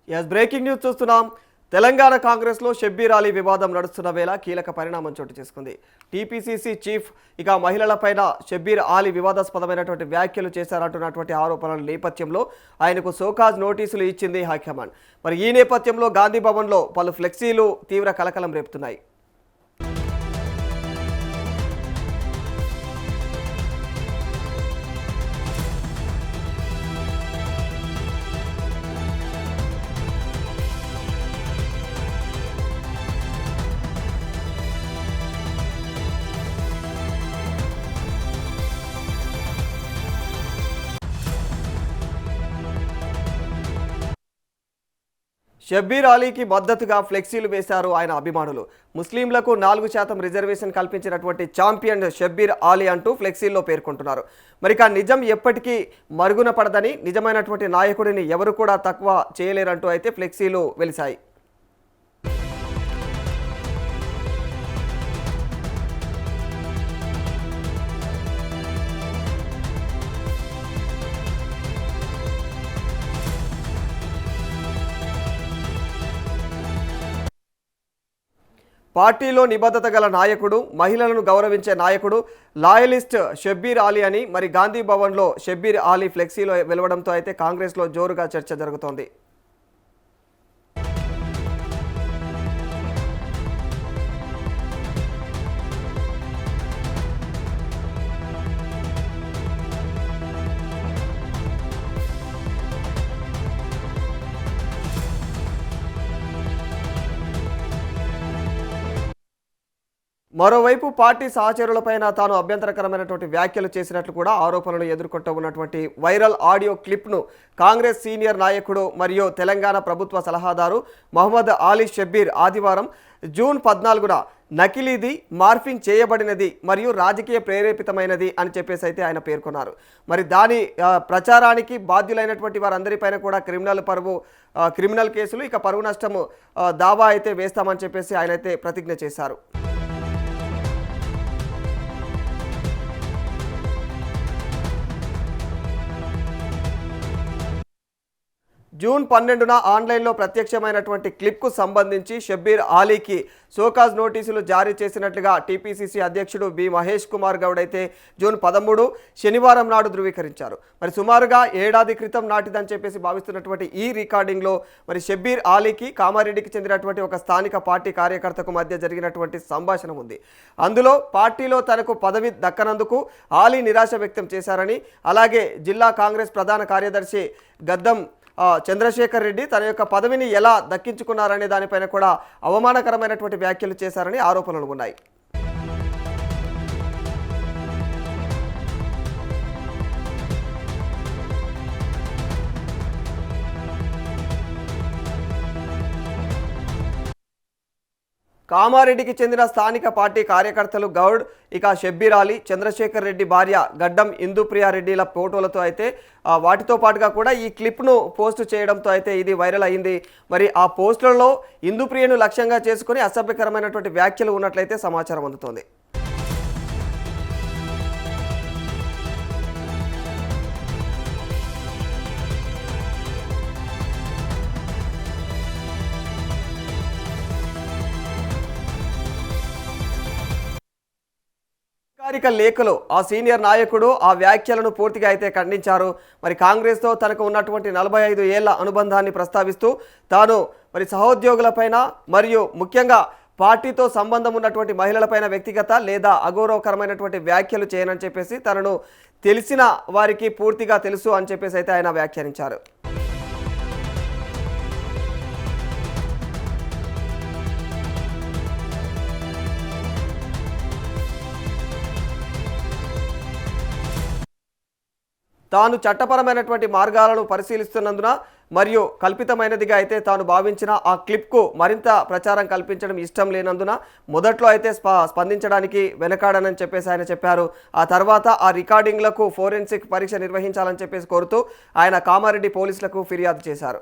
Yes breaking news చూస్తున్నాం. తెలంగాణ కాంగ్రెస్లో షబ్బీర్ అలీ వివాదం నడుస్తున్న వేళ కీలక పరిణామం చోటు చేసుకుంది. టీపీసీసీ చీఫ్ ఇక మహిళలపైన షబ్బీర్ అలీ వివాదాస్పదమైనటువంటి వ్యాఖ్యలు చేశారంటున్నటువంటి ఆరోపణల నేపథ్యంలో ఆయనకు సోకాజ్ నోటీసులు ఇచ్చింది హైకమాండ్. మరి ఈ నేపథ్యంలో గాంధీ భవన్లో పలు ఫ్లెక్సీలు తీవ్ర కలకలం రేపుతున్నాయి. షబ్బీర్ అలీకి మద్దతుగా ఫ్లెక్సీలు వేశారు ఆయన అభిమానులు. ముస్లింలకు 4% రిజర్వేషన్ కల్పించినటువంటి ఛాంపియన్ షబ్బీర్ అలీ అంటూ ఫ్లెక్సీల్లో పేర్కొంటున్నారు. మరి నిజం ఎప్పటికీ మరుగున పడదని, నిజమైనటువంటి నాయకుడిని ఎవరు కూడా తక్కువ చేయలేరంటూ అయితే ఫ్లెక్సీలు వెలిశాయి. పార్టీలో నిబద్ధత గల నాయకుడు, మహిళలను గౌరవించే నాయకుడు, లాయలిస్ట్ షబ్బీర్ అలీ అని మరి గాంధీ భవన్లో షబ్బీర్ అలీ ఫ్లెక్సీలో వెలవడంతో అయితే కాంగ్రెస్లో జోరుగా చర్చ జరుగుతోంది. మరోవైపు పార్టీ సహచరులపైన తాను అభ్యంతరకరమైనటువంటి వ్యాఖ్యలు చేసినట్లు కూడా ఆరోపణలు ఎదుర్కొంటూ ఉన్నటువంటి వైరల్ ఆడియో క్లిప్ను కాంగ్రెస్ సీనియర్ నాయకుడు మరియు తెలంగాణ ప్రభుత్వ సలహాదారు మహమ్మద్ అలీ షబ్బీర్ ఆదివారం జూన్ 14న నకిలీది, మార్ఫింగ్ చేయబడినది మరియు రాజకీయ ప్రేరేపితమైనది అని చెప్పేసి అయితే ఆయన పేర్కొన్నారు. మరి దాని ప్రచారానికి బాధ్యులైనటువంటి వారందరిపైన కూడా క్రిమినల్ కేసులు, ఇక పరువు నష్టము దావా అయితే వేస్తామని చెప్పేసి ఆయన అయితే ప్రతిజ్ఞ చేశారు. జూన్ 12న ఆన్లైన్లో ప్రత్యక్షమైనటువంటి క్లిప్కు సంబంధించి షబ్బీర్ అలీకి సోకాజ్ నోటీసులు జారీ చేసినట్లుగా టీపీసీసీ అధ్యక్షుడు బి మహేష్ కుమార్ గౌడ్ అయితే జూన్ 13 శనివారం నాడు ధృవీకరించారు. మరి సుమారుగా ఏడాది క్రితం నాటిదని చెప్పేసి భావిస్తున్నటువంటి ఈ రికార్డింగ్లో మరి షబ్బీర్ అలీకి కామారెడ్డికి చెందినటువంటి ఒక స్థానిక పార్టీ కార్యకర్తకు మధ్య జరిగినటువంటి సంభాషణ ఉంది. అందులో పార్టీలో తనకు పదవి దక్కనందుకు అలీ నిరాశ వ్యక్తం చేశారని, అలాగే జిల్లా కాంగ్రెస్ ప్రధాన కార్యదర్శి గద్దం చంద్రశేఖర్ రెడ్డి తన యొక్క పదవిని ఎలా దక్కించుకున్నారనే దానిపైన కూడా అవమానకరమైనటువంటి వ్యాఖ్యలు చేశారని ఆరోపణలు ఉన్నాయి. కామారెడ్డికి చెందిన స్థానిక పార్టీ కార్యకర్తలు గౌడ్, ఇక షబ్బీర్ అలీ, చంద్రశేఖర్ రెడ్డి భార్య గడ్డం ఇందుప్రియారెడ్డిల ఫోటోలతో అయితే వాటితో పాటుగా కూడా ఈ క్లిప్ను పోస్ట్ చేయడంతో అయితే ఇది వైరల్ అయింది. మరి ఆ పోస్టులలో ఇందుప్రియను లక్ష్యంగా చేసుకుని అసభ్యకరమైనటువంటి వ్యాఖ్యలు ఉన్నట్లయితే సమాచారం అందుతోంది. అధికారిక లేఖలో ఆ సీనియర్ నాయకుడు ఆ వ్యాఖ్యలను పూర్తిగా అయితే ఖండించారు. మరి కాంగ్రెస్తో తనకు ఉన్నటువంటి 45 ఏళ్ల అనుబంధాన్ని ప్రస్తావిస్తూ తాను మరి సహోద్యోగులపైన మరియు ముఖ్యంగా పార్టీతో సంబంధం ఉన్నటువంటి మహిళలపైన వ్యక్తిగత లేదా అగౌరవకరమైనటువంటి వ్యాఖ్యలు చేయనని చెప్పేసి తనను తెలిసిన వారికి పూర్తిగా తెలుసు అని చెప్పేసి అయితే ఆయన వ్యాఖ్యానించారు. తాను చట్టపరమైనటువంటి మార్గాలను పరిశీలిస్తున్నందున మరియు కల్పితమైనదిగా అయితే తాను భావించిన ఆ క్లిప్కు మరింత ప్రచారం కల్పించడం ఇష్టం లేనందున మొదట్లో అయితే స్పందించడానికి వెనకాడనని చెప్పేసి ఆయన చెప్పారు. ఆ తర్వాత ఆ రికార్డింగ్లకు ఫోరెన్సిక్ పరీక్ష నిర్వహించాలని చెప్పేసి కోరుతూ ఆయన కామారెడ్డి పోలీసులకు ఫిర్యాదు చేశారు.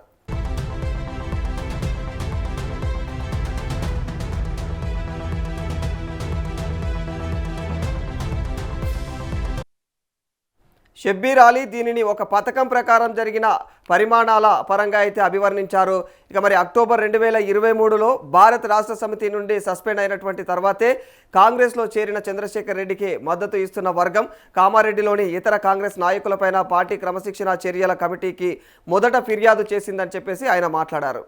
షబ్బీర్ అలీ దీనిని ఒక పథకం ప్రకారం జరిగిన పరిమాణాల పరంగా అయితే అభివర్ణించారు. ఇక మరి అక్టోబర్ 2023లో భారత రాష్ట్ర సమితి నుండి సస్పెండ్ అయినటువంటి తర్వాతే కాంగ్రెస్లో చేరిన చంద్రశేఖర్ రెడ్డికి మద్దతు ఇస్తున్న వర్గం కామారెడ్డిలోని ఇతర కాంగ్రెస్ నాయకులపైన పార్టీ క్రమశిక్షణ చర్యల కమిటీకి మొదట ఫిర్యాదు చేసిందని చెప్పేసి ఆయన మాట్లాడారు.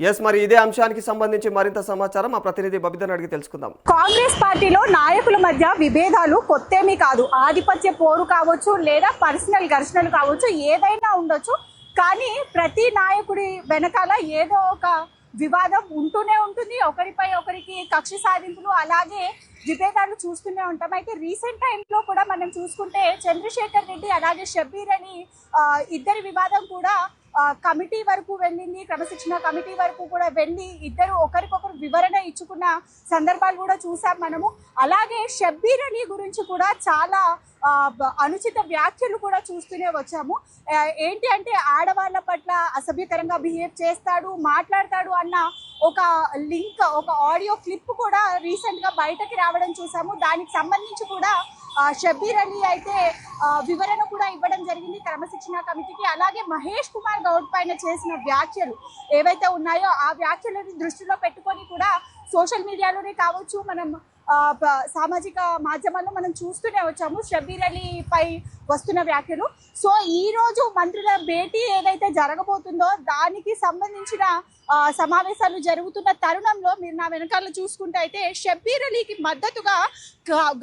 ఎస్ మరి ఇదే అంశానికి సంబంధించి మరింత సమాచారం మా ప్రతినిధి బబితను అడిగి తెలుసుకుందాం. కాంగ్రెస్ పార్టీలో నాయకుల మధ్య విభేదాలు కొత్తేమీ కాదు. ఆధిపత్య పోరు కావచ్చు, లేదా పర్సనల్ ఘర్షణలు కావచ్చు, ఏదైనా ఉండొచ్చు. కానీ ప్రతి నాయకుడి వెనకాల ఏదో ఒక వివాదం ఉంటూనే ఉంటుంది. ఒకరిపై ఒకరికి కక్ష సాధింపులు, అలాగే విభేదాలు చూస్తూనే ఉంటాం. అయితే రీసెంట్ టైంలో కూడా మనం చూసుకుంటే చంద్రశేఖర్ రెడ్డి అలాగే షబ్బీర్ అలీ ఇద్దరి వివాదం కూడా కమిటీ వరకు వెళ్ళింది. క్రమశిక్షణ కమిటీ వరకు కూడా వెళ్ళి ఇద్దరు ఒకరికొకరు వివరణ ఇచ్చుకున్న సందర్భాలు కూడా చూసాం మనము. అలాగే షబ్బీర్ అలీ గురించి కూడా చాలా అనుచిత వ్యాఖ్యలు కూడా చూస్తూనే వచ్చాము. ఏంటి అంటే ఆడవాళ్ళ పట్ల అసభ్యకరంగా బిహేవ్ చేస్తాడు, మాట్లాడతాడు అన్న ఒక లింక్, ఒక ఆడియో క్లిప్ కూడా రీసెంట్గా బయటకి రావడం చూసాము. దానికి సంబంధించి కూడా షబ్బీర్ అలీ అయితే వివరణ కూడా ఇవ్వడం జరిగింది క్రమశిక్షణ కమిటీకి. అలాగే మహేష్ కుమార్ గౌడ్ పైన చేసిన వ్యాఖ్యలు ఏవైతే ఉన్నాయో ఆ వ్యాఖ్యలను దృష్టిలో పెట్టుకొని కూడా సోషల్ మీడియాలోనే కావచ్చు, మనం సామాజిక మాధ్యమాల్లో మనం చూస్తూనే వచ్చాము షబ్బీర్ అలీ పై వస్తున్న వ్యాఖ్యలు. సో ఈ రోజు మంత్రుల భేటీ ఏదైతే జరగబోతుందో దానికి సంబంధించిన సమావేశాలు జరుగుతున్న తరుణంలో మీరు నా వెనకాల చూసుకుంటే అయితే షబ్బీర్ అలీకి మద్దతుగా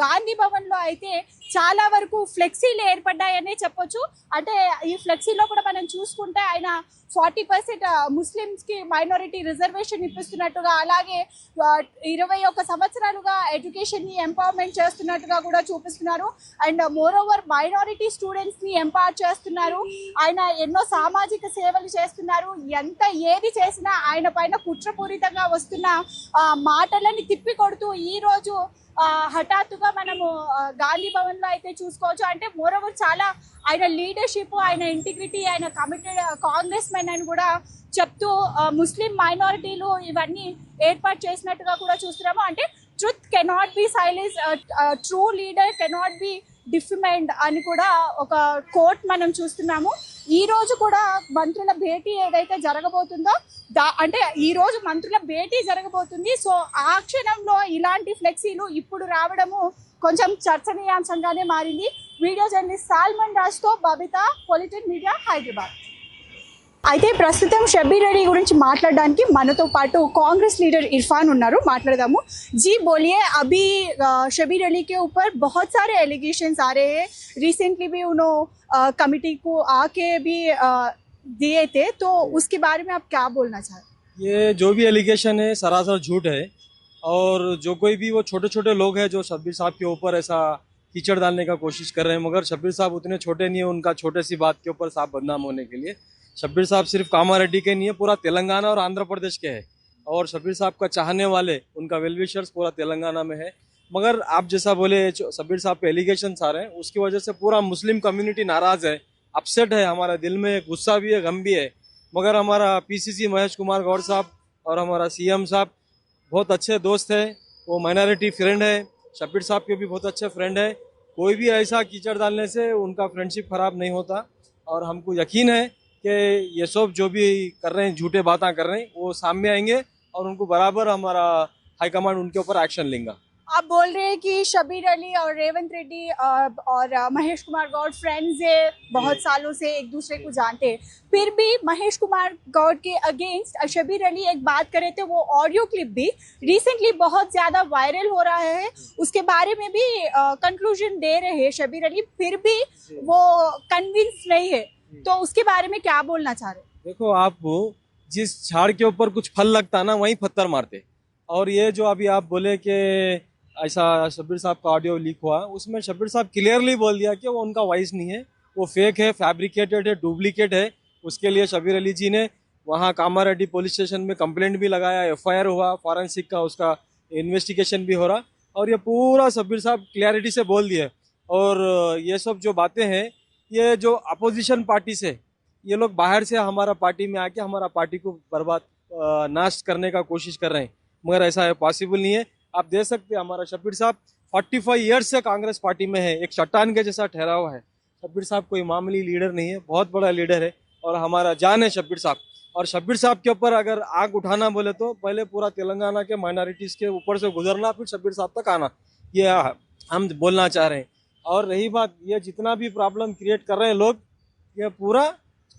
గాంధీ భవన్లో అయితే చాలా వరకు ఫ్లెక్సీలు ఏర్పడ్డాయనే చెప్పొచ్చు. అంటే ఈ ఫ్లెక్సీలో కూడా మనం చూసుకుంటే ఆయన 40% ముస్లిమ్స్కి మైనారిటీ రిజర్వేషన్ ఇప్పిస్తున్నట్టుగా, అలాగే 21 సంవత్సరాలుగా ఎడ్యుకేషన్ని ఎంపవర్మెంట్ చేస్తున్నట్టుగా కూడా చూపిస్తున్నారు. అండ్ మోర్ ఓవర్ మైనారిటీ స్టూడెంట్స్ని ఎంపవర్ చేస్తున్నారు. ఆయన ఎన్నో సామాజిక సేవలు చేస్తున్నారు. ఎంత ఏది చేసినా ఆయన పైన కుట్రపూరితంగా వస్తున్న మాటలని తిప్పికొడుతూ ఈరోజు హఠాత్తుగా మనము గాంధీ భవన్లో అయితే చూసుకోవచ్చు. అంటే మోరోవర్ చాలా ఆయన లీడర్షిప్, ఆయన ఇంటిగ్రిటీ, ఆయన కమిటెడ్ కాంగ్రెస్ మెన్ అని కూడా చెప్తూ ముస్లిం మైనారిటీలు ఇవన్నీ ఏర్పాటు చేసినట్టుగా కూడా చూస్తున్నాము. అంటే truth cannot be silence, true leader cannot be defamed అని కూడా ఒక కోట్ మనం చూస్తున్నాము. ఈ రోజు కూడా మంత్రుల భేటీ ఏదైతే జరగబోతుందో అంటే ఈ రోజు మంత్రుల భేటీ జరగబోతుంది. సో ఆ క్షణంలో ఇలాంటి ఫ్లెక్సీలు ఇప్పుడు రావడము కొంచెం చర్చనీయాంశంగానే మారింది. వీడియో జర్నలిస్ట్ సాల్మన్ రాజ్తో బబిత, పొలిటిక్ మీడియా, హైదరాబాద్. అయితే ప్రస్తుతం షబ్బీర్ అలీ గురించి మాట్లాడడానికి మనతో పాటు కాంగ్रेस लीडर इरफान उन्नारू माట్లాడదాము. जी बोलिए, अभी शब्बीर अली के ऊपर बहुत सारे एलिगेशंस आ रहे हैं. रिसेंटली भी उन्होंने कमिटी को आके भी दिए थे, तो उसके बारे में आप क्या बोलना चाहते? ये जो भी एलिगेशन है सरासर झूठ है. और जो कोई भी वो छोटे छोटे लोग हैं जो शब्बीर साहब के ऊपर ऐसा कीचड़ डालने का कोशिश कर रहे हैं, मगर शब्बीर साहब उतने छोटे नहीं है उनका छोटे सी बात के ऊपर साहब बदनाम होने के लिए. शब्बीर साहब सिर्फ कामारेड्डी के नहीं है, पूरा तेलंगाना और आंध्र प्रदेश के हैं. और शब्बीर साहब का चाहने वाले, उनका वेलविशर्स पूरा तेलंगाना में है. मगर आप जैसा बोले शब्बीर साहब पे एलिगेशन आ रहे हैं, उसकी वजह से पूरा मुस्लिम कम्युनिटी नाराज है, अपसेट है. हमारा दिल में गुस्सा भी है, गम भी है. मगर हमारा पीसीसी महेश कुमार गौड़ साहब और हमारा सीएम साहब बहुत अच्छे दोस्त है, वो माइनॉरिटी फ्रेंड है. शब्बीर साहब के भी बहुत अच्छे फ्रेंड है. कोई भी ऐसा कीचड़ डालने से उनका फ्रेंडशिप खराब नहीं होता. और हमको यकीन है कि ये सब जो भी कर रहे हैं, झूठे बातें कर रहे हैं, वो सामने आएंगे और उनको बराबर हमारा हाईकमांड उनके ऊपर एक्शन लेंगे. आप बोल रहे हैं कि शब्बीर अली और रेवंत रेड्डी और महेश कुमार गौड़ फ्रेंड्स है, बहुत सालों से एक दूसरे को जानते हैं. फिर भी महेश कुमार गौड़ के अगेंस्ट शब्बीर अली एक बात करे थे, वो ऑडियो क्लिप भी रिसेंटली बहुत ज़्यादा वायरल हो रहा है. उसके बारे में भी कंक्लूजन दे रहे हैं शब्बीर अली, फिर भी वो कन्विंस नहीं है. तो उसके बारे में क्या बोलना चाह रहे? देखो, आप जिस झाड़ के ऊपर कुछ फल लगता ना वहीं पत्थर मारते. और ये जो अभी आप बोले कि ऐसा शब्बीर साहब का ऑडियो लीक हुआ, उसमें शब्बीर साहब क्लियरली बोल दिया कि वो उनका वॉइस नहीं है, वो फेक है, फैब्रिकेटेड है, डुप्लीकेट है। उसके लिए शब्बीर अली जी ने वहाँ कामारेड्डी पुलिस स्टेशन में कंप्लेंट भी लगाया, एफआईआर हुआ, फॉरेंसिक का उसका इन्वेस्टिगेशन भी हो रहा, और ये पूरा शब्बीर साहब क्लैरिटी से बोल दिए। और ये सब जो बातें हैं, ये जो अपोजिशन पार्टी से ये लोग बाहर से हमारा पार्टी में आके हमारा पार्टी को बर्बाद नाश करने का कोशिश कर रहे हैं, मगर ऐसा पॉसिबल नहीं है। आप देख सकते हैं हमारा शब्बीर साहब 45 ईयर्स से कांग्रेस पार्टी में है, एक चट्टान के जैसा ठहरा हुआ है। शब्बीर साहब कोई मामूली लीडर नहीं है, बहुत बड़ा लीडर है और हमारा जान है शब्बीर साहब। और शब्बीर साहब के ऊपर अगर आग उठाना बोले तो पहले पूरा तेलंगाना के माइनॉरिटीज के ऊपर से गुजरना, फिर शब्बीर साहब तक आना, ये हम बोलना चाह रहे हैं। और रही बात, ये जितना भी प्रॉब्लम क्रिएट कर रहे हैं लोग, ये पूरा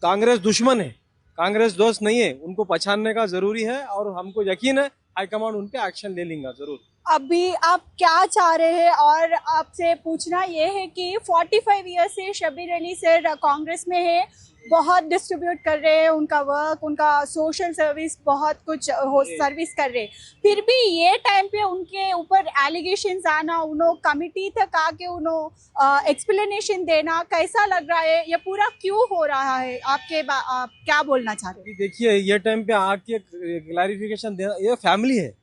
कांग्रेस दुश्मन है, कांग्रेस दोस्त नहीं है। उनको पहचानने का जरूरी है और हमको यकीन है हाईकमांड उन पे एक्शन ले लेंगे जरूर। अभी आप क्या चाह रहे हैं? और आपसे पूछना ये है कि 45 ईयर से शब्बीर अली सर कांग्रेस में है, बहुत डिस्ट्रीब्यूट कर रहे हैं, उनका वर्क, उनका सोशल सर्विस, बहुत कुछ सर्विस कर रहे हैं, फिर भी ये टाइम पे उनके ऊपर एलिगेशंस आना, उन्हों कमिटी तक आके उन्हों एक्सप्लेनेशन देना, कैसा लग रहा है? ये पूरा क्यों हो रहा है? आप क्या बोलना चाह रहे हैं? देखिए, ये टाइम पे आके क्लैरिफिकेशन देना, ये फैमिली है,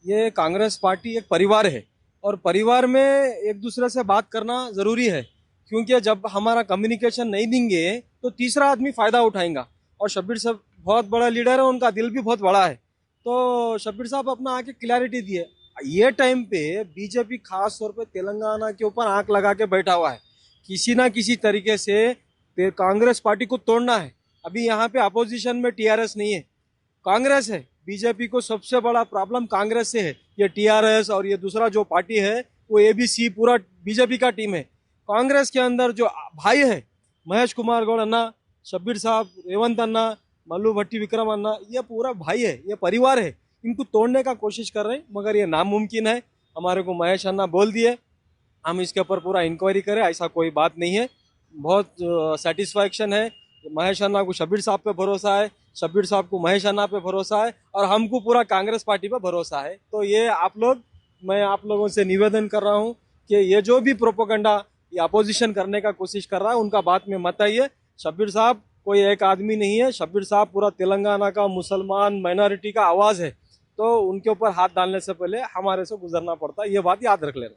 ये कांग्रेस पार्टी एक परिवार है और परिवार में एक दूसरे से बात करना जरूरी है, क्योंकि जब हमारा कम्युनिकेशन नहीं देंगे तो तीसरा आदमी फायदा उठाएगा। और शब्बीर साहब बहुत बड़ा लीडर है, उनका दिल भी बहुत बड़ा है, तो शब्बीर साहब अपना आके क्लैरिटी दिए। ये टाइम पे बीजेपी खास तौर पे तेलंगाना के ऊपर आंख लगा के बैठा हुआ है, किसी ना किसी तरीके से कांग्रेस पार्टी को तोड़ना है। अभी यहाँ पे अपोजिशन में टीआरएस नहीं है, कांग्रेस है। बीजेपी को सबसे बड़ा प्रॉब्लम कांग्रेस से है, ये टीआरएस और ये दूसरा जो पार्टी है वो एबीसी पूरा बीजेपी का टीम है। कांग्रेस के अंदर जो भाई है, महेश कुमार गौड़ अन्ना, शब्बीर साहब, रेवंत अन्ना, मल्लू भट्टी विक्रम अन्ना, ये पूरा भाई है, ये परिवार है। इनको तोड़ने का कोशिश कर रहे हैं, मगर ये नामुमकिन है। हमारे को महेश अन्ना बोल दिए, हम इसके ऊपर पूरा इंक्वायरी करें, ऐसा कोई बात नहीं है। बहुत सेटिस्फैक्शन है, महेश अन्ना को शब्बीर साहब पे भरोसा है, शब्बीर साहब को महेश अन्ना पे भरोसा है और हमको पूरा कांग्रेस पार्टी पे भरोसा है। तो ये मैं आप लोगों से निवेदन कर रहा हूँ कि ये जो भी प्रोपोगंडा ये अपोजिशन करने का कोशिश कर रहा है, उनका बात में मत आइए। शब्बीर साहब कोई एक आदमी नहीं है, शब्बीर साहब पूरा तेलंगाना का मुसलमान माइनॉरिटी का आवाज़ है, तो उनके ऊपर हाथ डालने से पहले हमारे से गुजरना पड़ता है, ये बात याद रख लेना।